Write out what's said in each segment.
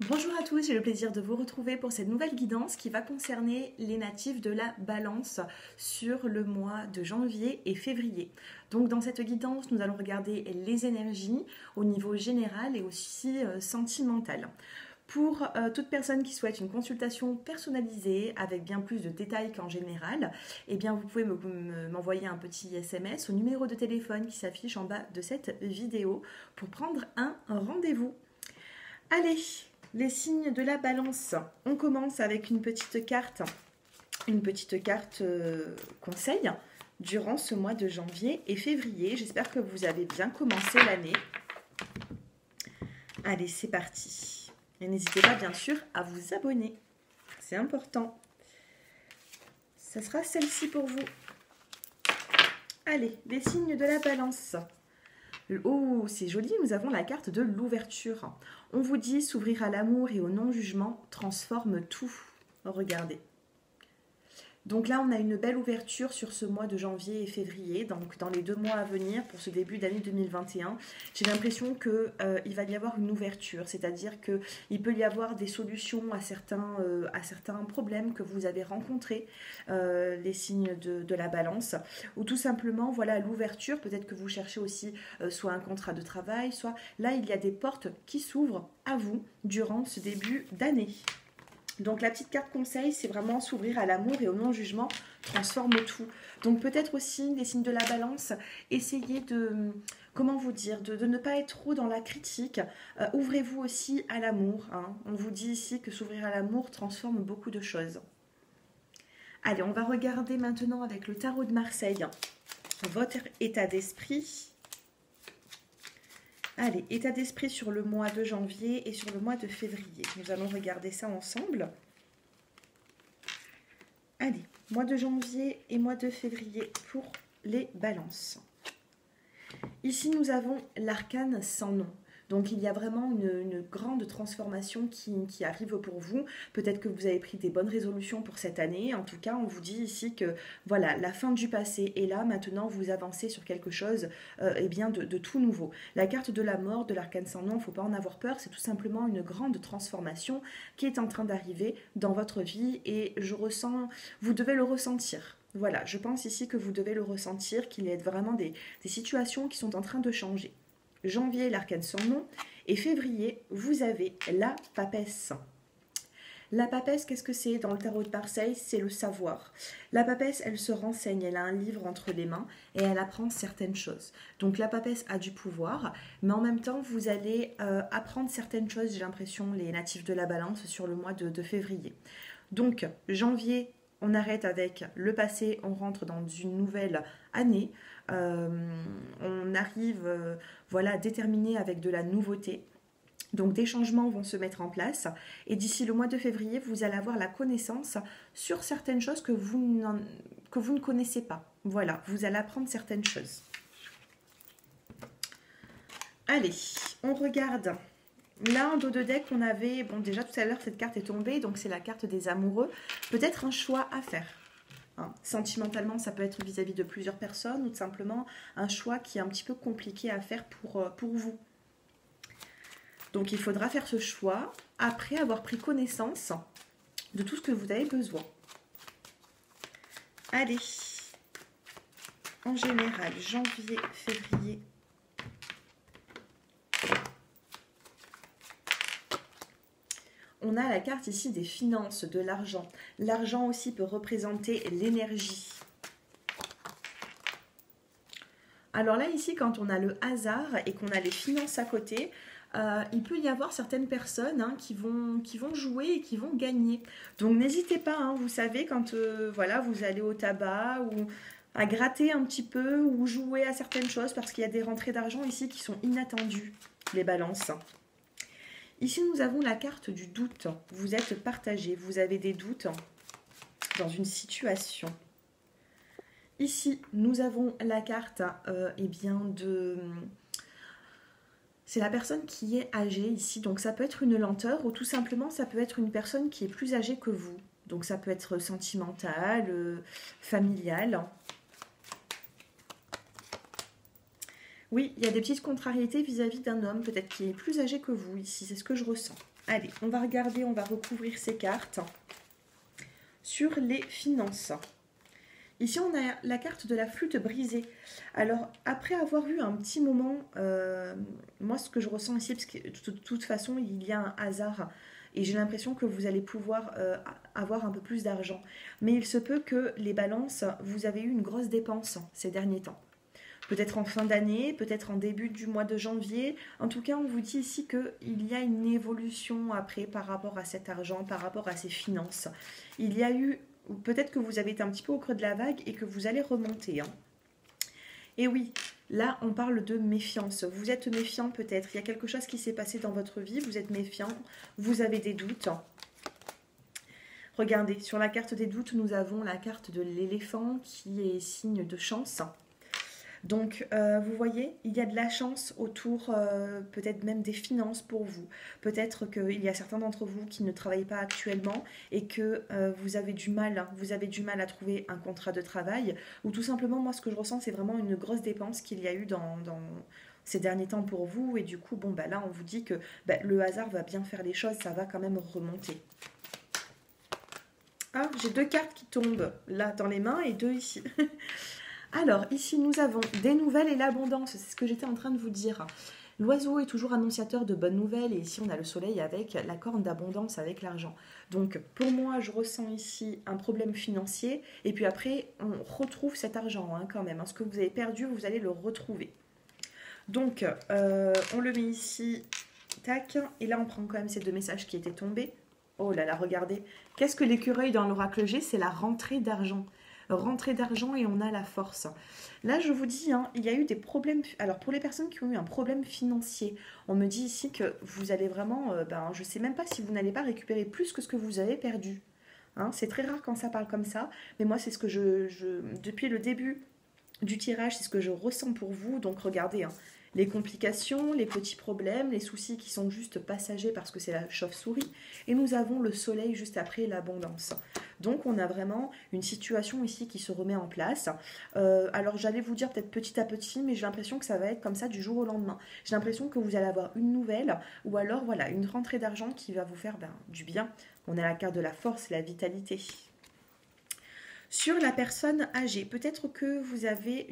Bonjour à tous, j'ai le plaisir de vous retrouver pour cette nouvelle guidance qui va concerner les natifs de la Balance sur le mois de janvier et février. Donc dans cette guidance, nous allons regarder les énergies au niveau général et aussi sentimental. Pour toute personne qui souhaite une consultation personnalisée avec bien plus de détails qu'en général, eh bien vous pouvez m'envoyer un petit SMS au numéro de téléphone qui s'affiche en bas de cette vidéo pour prendre un rendez-vous. Allez, les signes de la Balance. On commence avec une petite carte conseil durant ce mois de janvier et février. J'espère que vous avez bien commencé l'année. Allez, c'est parti. Et n'hésitez pas bien sûr à vous abonner. C'est important. Ça sera celle-ci pour vous. Allez, les signes de la Balance. Oh, c'est joli, nous avons la carte de l'ouverture. On vous dit s'ouvrir à l'amour et au non-jugement transforme tout. Regardez. Donc là, on a une belle ouverture sur ce mois de janvier et février. Donc dans les 2 mois à venir, pour ce début d'année 2021, j'ai l'impression qu'il va y avoir une ouverture. C'est-à-dire qu'il peut y avoir des solutions à certains problèmes que vous avez rencontrés, les signes de la Balance. Ou tout simplement, voilà l'ouverture. Peut-être que vous cherchez aussi soit un contrat de travail, soit là, il y a des portes qui s'ouvrent à vous durant ce début d'année. Donc la petite carte conseil, c'est vraiment s'ouvrir à l'amour et au non-jugement, transforme tout. Donc peut-être aussi les signes de la Balance, essayez de, comment vous dire, de ne pas être trop dans la critique. Ouvrez-vous aussi à l'amour. Hein. On vous dit ici que s'ouvrir à l'amour transforme beaucoup de choses. Allez, on va regarder maintenant avec le tarot de Marseille votre état d'esprit. Allez, état d'esprit sur le mois de janvier et sur le mois de février. Nous allons regarder ça ensemble. Allez, mois de janvier et mois de février pour les balances. Ici, nous avons l'arcane sans nom. Donc, il y a vraiment une grande transformation qui arrive pour vous. Peut-être que vous avez pris des bonnes résolutions pour cette année. En tout cas, on vous dit ici que voilà, la fin du passé est là. Maintenant, vous avancez sur quelque chose eh bien de tout nouveau. La carte de la mort de l'arcane sans nom, il ne faut pas en avoir peur. C'est tout simplement une grande transformation qui est en train d'arriver dans votre vie. Et je ressens, vous devez le ressentir. Voilà, je pense ici que vous devez le ressentir, qu'il y a vraiment des situations qui sont en train de changer. Janvier, l'arcane sans nom, et février, vous avez la papesse. La papesse, qu'est-ce que c'est dans le tarot de Marseille? C'est le savoir. La papesse, elle se renseigne, elle a un livre entre les mains et elle apprend certaines choses. Donc la papesse a du pouvoir, mais en même temps, vous allez apprendre certaines choses, j'ai l'impression, les natifs de la Balance sur le mois de février. Donc, janvier, on arrête avec le passé, on rentre dans une nouvelle année. On arrive voilà, déterminé avec de la nouveauté. Donc des changements vont se mettre en place. Et d'ici le mois de février, vous allez avoir la connaissance sur certaines choses que vous ne connaissez pas. Voilà, vous allez apprendre certaines choses. Allez, on regarde. Là, en dos de deck, on avait... Bon, déjà, tout à l'heure, cette carte est tombée. Donc, c'est la carte des amoureux. Peut-être un choix à faire. Hein. Sentimentalement, ça peut être vis-à-vis de plusieurs personnes ou tout simplement un choix qui est un petit peu compliqué à faire pour vous. Donc, il faudra faire ce choix après avoir pris connaissance de tout ce que vous avez besoin. Allez. En général, janvier, février... On a la carte ici des finances, de l'argent. L'argent aussi peut représenter l'énergie. Alors là, ici, quand on a le hasard et qu'on a les finances à côté, il peut y avoir certaines personnes qui vont jouer et qui vont gagner. Donc n'hésitez pas, hein, vous savez, quand voilà, vous allez au tabac ou à gratter un petit peu ou jouer à certaines choses parce qu'il y a des rentrées d'argent ici qui sont inattendues, les balances. Ici, nous avons la carte du doute. Vous êtes partagé, vous avez des doutes dans une situation. Ici, nous avons la carte eh bien de... C'est la personne qui est âgée ici. Donc, ça peut être une lenteur ou tout simplement, ça peut être une personne qui est plus âgée que vous. Donc, ça peut être sentimental, familial. Oui, il y a des petites contrariétés vis-à-vis d'un homme, peut-être qui est plus âgé que vous ici, c'est ce que je ressens. Allez, on va regarder, on va recouvrir ces cartes sur les finances. Ici, on a la carte de la flûte brisée. Alors, après avoir eu un petit moment, moi, ce que je ressens ici, parce que de toute façon, il y a un hasard, et j'ai l'impression que vous allez pouvoir avoir un peu plus d'argent. Mais il se peut que les balances, vous avez eu une grosse dépense ces derniers temps. Peut-être en fin d'année, peut-être en début du mois de janvier. En tout cas, on vous dit ici qu'il y a une évolution après par rapport à cet argent, par rapport à ces finances. Il y a eu, peut-être que vous avez été un petit peu au creux de la vague et que vous allez remonter. Hein. Et oui, là, on parle de méfiance. Vous êtes méfiant peut-être. Il y a quelque chose qui s'est passé dans votre vie. Vous êtes méfiant. Vous avez des doutes. Regardez, sur la carte des doutes, nous avons la carte de l'éléphant qui est signe de chance. Donc, vous voyez, il y a de la chance autour, peut-être même des finances pour vous. Peut-être qu'il y a certains d'entre vous qui ne travaillent pas actuellement et que vous avez du mal à trouver un contrat de travail. Ou tout simplement, moi, ce que je ressens, c'est vraiment une grosse dépense qu'il y a eu dans ces derniers temps pour vous. Et du coup, bon, bah là, on vous dit que le hasard va bien faire les choses, ça va quand même remonter. Ah, j'ai 2 cartes qui tombent là dans les mains et 2 ici. Alors, ici, nous avons des nouvelles et l'abondance. C'est ce que j'étais en train de vous dire. L'oiseau est toujours annonciateur de bonnes nouvelles. Et ici, on a le soleil avec la corne d'abondance, avec l'argent. Donc, pour moi, je ressens ici un problème financier. Et puis après, on retrouve cet argent hein, quand même. Hein. Ce que vous avez perdu, vous allez le retrouver. Donc, on le met ici. Tac. Et là, on prend quand même ces 2 messages qui étaient tombés. Oh là là, regardez. Qu'est-ce que l'écureuil dans l'oracle G? C'est la rentrée d'argent. Rentrée d'argent et on a la force. Là, je vous dis, hein, il y a eu des problèmes. Alors, pour les personnes qui ont eu un problème financier, on me dit ici que vous allez vraiment. Je ne sais même pas si vous n'allez pas récupérer plus que ce que vous avez perdu. Hein, c'est très rare quand ça parle comme ça. Mais moi, c'est ce que depuis le début du tirage, c'est ce que je ressens pour vous. Donc, regardez. Hein, les complications, les petits problèmes, les soucis qui sont juste passagers parce que c'est la chauve-souris. Et nous avons le soleil juste après l'abondance. Donc on a vraiment une situation ici qui se remet en place. Alors j'allais vous dire peut-être petit à petit, mais j'ai l'impression que ça va être comme ça du jour au lendemain. J'ai l'impression que vous allez avoir une nouvelle ou alors voilà une rentrée d'argent qui va vous faire du bien. On a la carte de la force et la vitalité. Sur la personne âgée, peut-être que vous avez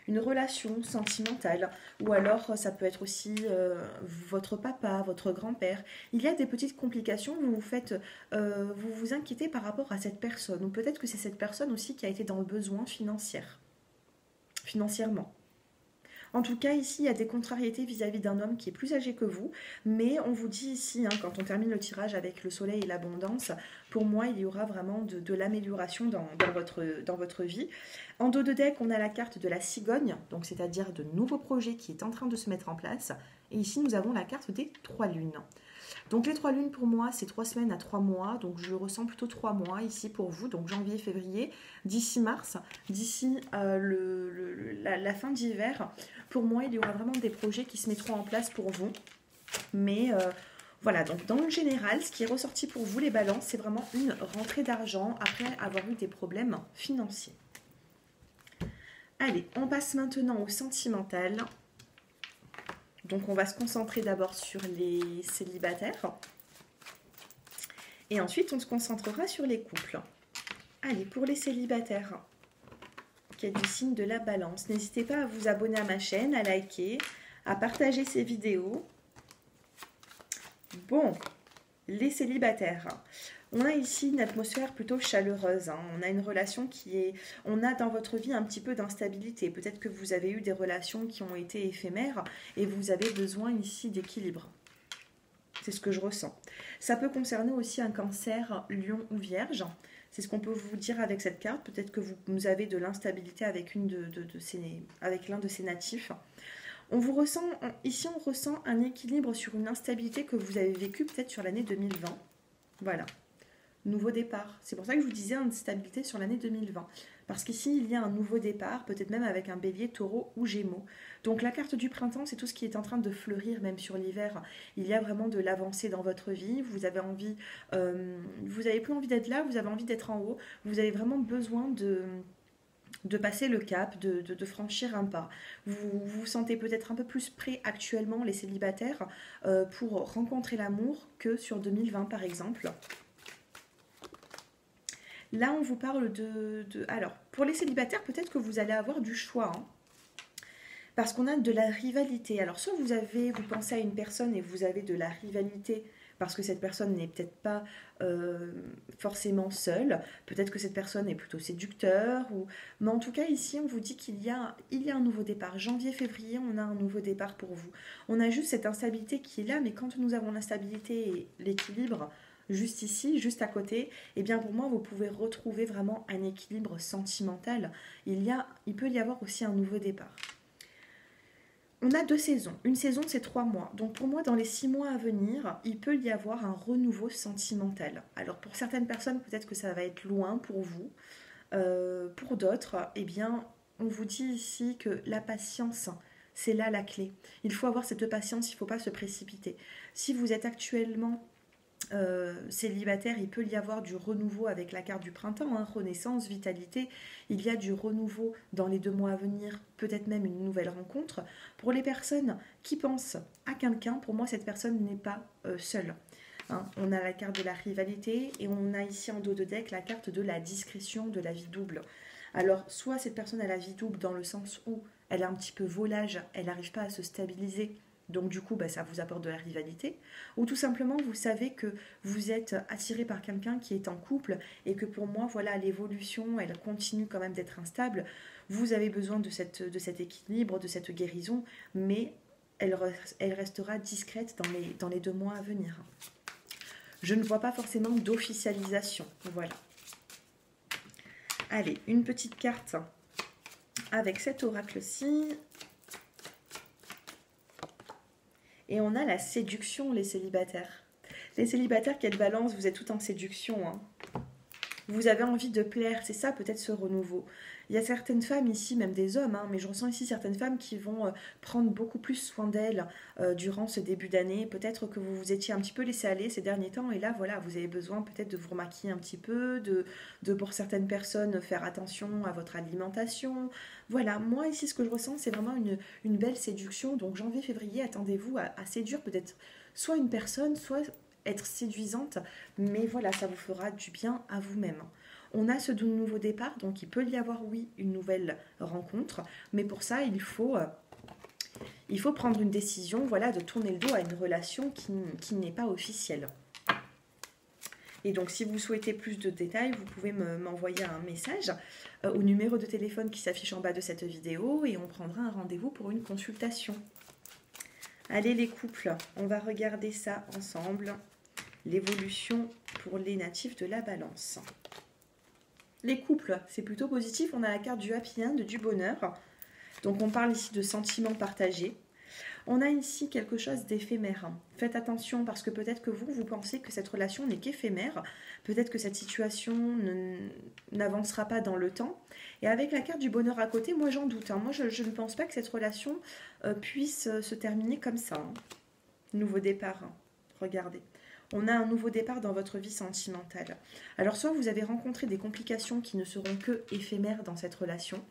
une relation sentimentale, ou alors ça peut être aussi votre papa, votre grand-père. Il y a des petites complications, vous vous inquiétez par rapport à cette personne, ou peut-être que c'est cette personne aussi qui a été dans le besoin financièrement. En tout cas, ici, il y a des contrariétés vis-à-vis d'un homme qui est plus âgé que vous. Mais on vous dit ici, hein, quand on termine le tirage avec le soleil et l'abondance, pour moi, il y aura vraiment de l'amélioration dans votre vie. En dos de deck, on a la carte de la cigogne, donc c'est-à-dire de nouveaux projets qui est en train de se mettre en place. Et ici, nous avons la carte des 3 lunes. Donc les 3 lunes pour moi, c'est 3 semaines à 3 mois. Donc je ressens plutôt 3 mois ici pour vous. Donc janvier, février, d'ici mars, d'ici la fin d'hiver. Pour moi, il y aura vraiment des projets qui se mettront en place pour vous. Mais voilà, donc dans le général, ce qui est ressorti pour vous, les balances, c'est vraiment une rentrée d'argent après avoir eu des problèmes financiers. Allez, on passe maintenant au sentimental. Donc on va se concentrer d'abord sur les célibataires. Et ensuite, on se concentrera sur les couples. Allez, pour les célibataires, qui est du signe de la balance, n'hésitez pas à vous abonner à ma chaîne, à liker, à partager ces vidéos. Bon, les célibataires. On a ici une atmosphère plutôt chaleureuse. Hein. On a une relation on a dans votre vie un petit peu d'instabilité. Peut-être que vous avez eu des relations qui ont été éphémères et vous avez besoin ici d'équilibre. C'est ce que je ressens. Ça peut concerner aussi un cancer, lion ou vierge. C'est ce qu'on peut vous dire avec cette carte. Peut-être que vous avez de l'instabilité avec l'un de ces natifs. Ici, on ressent un équilibre sur une instabilité que vous avez vécue peut-être sur l'année 2020. Voilà. Nouveau départ. C'est pour ça que je vous disais instabilité sur l'année 2020. Parce qu'ici, il y a un nouveau départ, peut-être même avec un bélier, taureau ou gémeaux. Donc la carte du printemps, c'est tout ce qui est en train de fleurir, même sur l'hiver. Il y a vraiment de l'avancée dans votre vie. Vous avez envie, vous n'avez plus envie d'être là, vous avez envie d'être en haut. Vous avez vraiment besoin de passer le cap, de franchir un pas. Vous vous sentez peut-être un peu plus prêt actuellement, les célibataires, pour rencontrer l'amour que sur 2020 par exemple. Là, on vous parle Alors, pour les célibataires, peut-être que vous allez avoir du choix, hein, parce qu'on a de la rivalité. Alors, soit vous pensez à une personne et vous avez de la rivalité parce que cette personne n'est peut-être pas forcément seule. Peut-être que cette personne est plutôt séducteur. Mais en tout cas, ici, on vous dit il y a un nouveau départ. Janvier, février, on a un nouveau départ pour vous. On a juste cette instabilité qui est là, mais quand nous avons l'instabilité et l'équilibre, juste ici, juste à côté, eh bien pour moi, vous pouvez retrouver vraiment un équilibre sentimental. Il peut y avoir aussi un nouveau départ. On a 2 saisons. Une saison, c'est 3 mois. Donc pour moi, dans les 6 mois à venir, il peut y avoir un renouveau sentimental. Alors pour certaines personnes, peut-être que ça va être loin pour vous. Pour d'autres, eh bien, on vous dit ici que la patience, c'est là la clé. Il faut avoir cette patience, il ne faut pas se précipiter. Si vous êtes actuellement célibataire, il peut y avoir du renouveau avec la carte du printemps, hein, renaissance, vitalité. Il y a du renouveau dans les 2 mois à venir, peut-être même une nouvelle rencontre. Pour les personnes qui pensent à quelqu'un, pour moi, cette personne n'est pas seule. Hein. On a la carte de la rivalité et on a ici en dos de deck la carte de la discrétion, de la vie double. Alors, soit cette personne a la vie double dans le sens où elle a un petit peu volage, elle n'arrive pas à se stabiliser. Donc du coup, ça vous apporte de la rivalité. Ou tout simplement, vous savez que vous êtes attiré par quelqu'un qui est en couple et que pour moi, voilà, l'évolution, elle continue quand même d'être instable. Vous avez besoin de cet équilibre, de cette guérison, mais elle restera discrète dans les 2 mois à venir. Je ne vois pas forcément d'officialisation. Voilà. Allez, une petite carte avec cet oracle-ci. Et on a la séduction, les célibataires. Les célibataires, quelle balance, vous êtes tout en séduction. Hein. Vous avez envie de plaire, c'est ça peut-être ce renouveau. Il y a certaines femmes ici, même des hommes, hein, mais je ressens ici certaines femmes qui vont prendre beaucoup plus soin d'elles durant ce début d'année. Peut-être que vous vous étiez un petit peu laissé aller ces derniers temps et là, voilà, vous avez besoin peut-être de vous remaquiller un petit peu, de pour certaines personnes faire attention à votre alimentation. Voilà, moi ici ce que je ressens, c'est vraiment une belle séduction. Donc janvier, février, attendez-vous à séduire peut-être soit une personne, soit être séduisante, mais voilà, ça vous fera du bien à vous-même. On a ce nouveau départ, donc il peut y avoir, oui, une nouvelle rencontre, mais pour ça, il faut prendre une décision, voilà, de tourner le dos à une relation qui n'est pas officielle. Et donc, si vous souhaitez plus de détails, vous pouvez m'envoyer un message au numéro de téléphone qui s'affiche en bas de cette vidéo et on prendra un rendez-vous pour une consultation. Allez les couples, on va regarder ça ensemble. L'évolution pour les natifs de la Balance. Les couples, c'est plutôt positif. On a la carte du happy end, du bonheur. Donc on parle ici de sentiments partagés. On a ici quelque chose d'éphémère. Faites attention parce que peut-être que vous pensez que cette relation n'est qu'éphémère. Peut-être que cette situation n'avancera pas dans le temps. Et avec la carte du bonheur à côté, moi j'en doute. Hein. Moi je ne pense pas que cette relation puisse se terminer comme ça. Hein. Nouveau départ. Hein. Regardez. On a un nouveau départ dans votre vie sentimentale. Alors soit vous avez rencontré des complications qui ne seront que éphémères dans cette relation,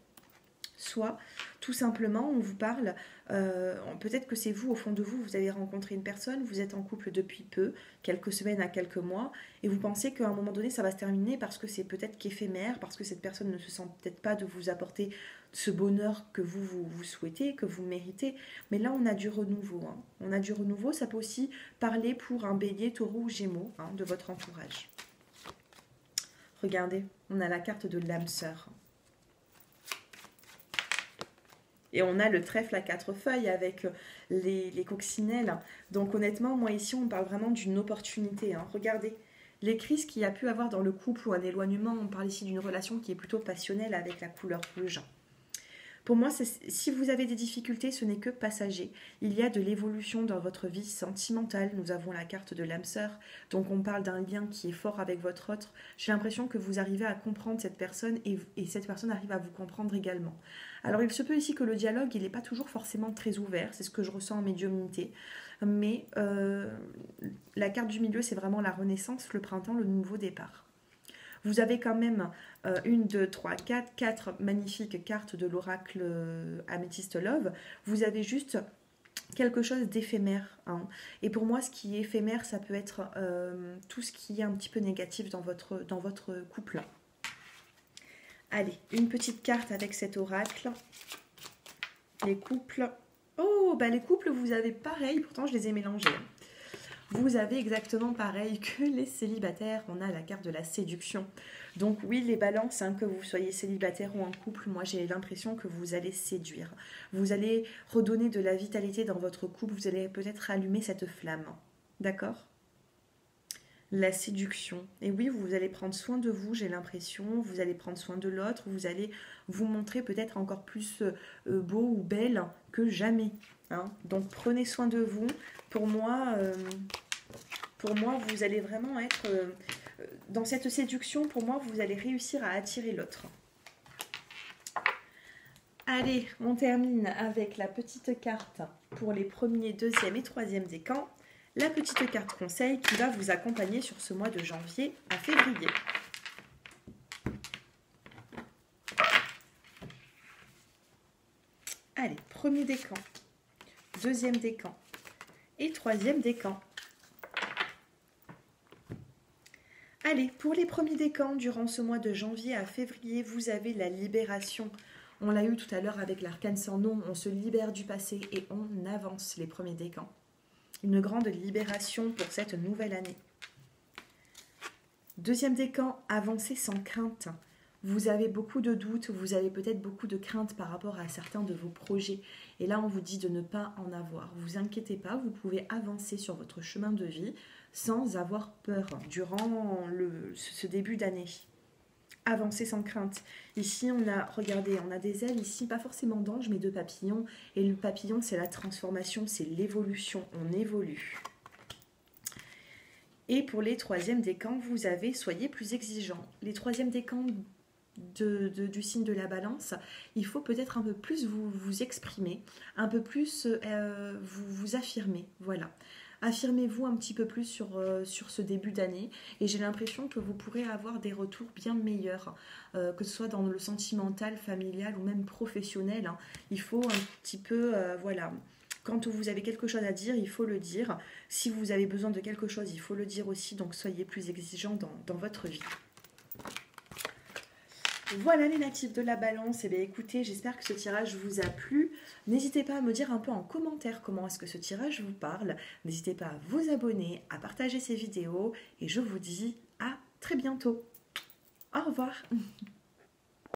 soit tout simplement on vous parle, peut-être que c'est vous, au fond de vous, vous avez rencontré une personne, vous êtes en couple depuis peu, quelques semaines à quelques mois, et vous pensez qu'à un moment donné ça va se terminer parce que c'est peut-être qu'éphémère, parce que cette personne ne se sent peut-être pas de vous apporter ce bonheur que vous souhaitez, que vous méritez. Mais là on a du renouveau. Hein. On a du renouveau, ça peut aussi parler pour un bélier, taureau ou gémeaux hein, de votre entourage. Regardez, on a la carte de l'âme sœur. Et on a le trèfle à 4 feuilles avec les coccinelles. Donc honnêtement, moi ici, on parle vraiment d'une opportunité. Hein. Regardez, les crises qu'il y a pu avoir dans le couple ou un éloignement, on parle ici d'une relation qui est plutôt passionnelle avec la couleur rouge. Pour moi, si vous avez des difficultés, ce n'est que passager. Il y a de l'évolution dans votre vie sentimentale. Nous avons la carte de l'âme sœur. Donc on parle d'un lien qui est fort avec votre autre. J'ai l'impression que vous arrivez à comprendre cette personne et cette personne arrive à vous comprendre également. Alors il se peut ici que le dialogue, il n'est pas toujours forcément très ouvert. C'est ce que je ressens en médiumnité. Mais la carte du milieu, c'est vraiment la renaissance, le printemps, le nouveau départ. Vous avez quand même 1, 2, 3, 4 magnifiques cartes de l'oracle Amethyst Love. Vous avez juste quelque chose d'éphémère. Hein. Et pour moi, ce qui est éphémère, ça peut être tout ce qui est un petit peu négatif dans votre couple. Allez, une petite carte avec cet oracle. Les couples. Oh, bah les couples, vous avez pareil, pourtant je les ai mélangés. Vous avez exactement pareil que les célibataires. On a la carte de la séduction. Donc oui, les balances, hein, que vous soyez célibataire ou en couple, moi j'ai l'impression que vous allez séduire. Vous allez redonner de la vitalité dans votre couple. Vous allez peut-être allumer cette flamme. D'accord ? La séduction. Et oui, vous allez prendre soin de vous, j'ai l'impression. Vous allez prendre soin de l'autre. Vous allez vous montrer peut-être encore plus beau ou belle que jamais. Hein. Donc prenez soin de vous. Pour moi, vous allez vraiment être dans cette séduction. Pour moi, vous allez réussir à attirer l'autre. Allez, on termine avec la petite carte pour les premiers, deuxième et troisième décans. La petite carte conseil qui va vous accompagner sur ce mois de janvier à février. Allez, premier décan, deuxième décan et troisième décan. Allez, pour les premiers décans, durant ce mois de janvier à février, vous avez la libération. On l'a eu tout à l'heure avec l'arcane sans nom, on se libère du passé et on avance les premiers décans. Une grande libération pour cette nouvelle année. Deuxième décan, avancez sans crainte. Vous avez beaucoup de doutes, vous avez peut-être beaucoup de craintes par rapport à certains de vos projets. Et là, on vous dit de ne pas en avoir. Vous inquiétez pas, vous pouvez avancer sur votre chemin de vie sans avoir peur durant ce début d'année. Avancer sans crainte. Ici, regardez, on a des ailes ici, pas forcément d'ange, mais de papillons. Et le papillon, c'est la transformation, c'est l'évolution. On évolue. Et pour les troisièmes décans, vous avez, soyez plus exigeants. Les troisièmes décans du signe de la balance, il faut peut-être un peu plus vous exprimer, un peu plus vous affirmer. Voilà. Affirmez-vous un petit peu plus sur ce début d'année et j'ai l'impression que vous pourrez avoir des retours bien meilleurs, que ce soit dans le sentimental, familial ou même professionnel. Hein. Il faut un petit peu, voilà, quand vous avez quelque chose à dire, il faut le dire. Si vous avez besoin de quelque chose, il faut le dire aussi, donc soyez plus exigeants dans votre vie. Voilà les natifs de la balance. Eh bien, écoutez, j'espère que ce tirage vous a plu. N'hésitez pas à me dire un peu en commentaire comment est-ce que ce tirage vous parle. N'hésitez pas à vous abonner, à partager ces vidéos et je vous dis à très bientôt. Au revoir.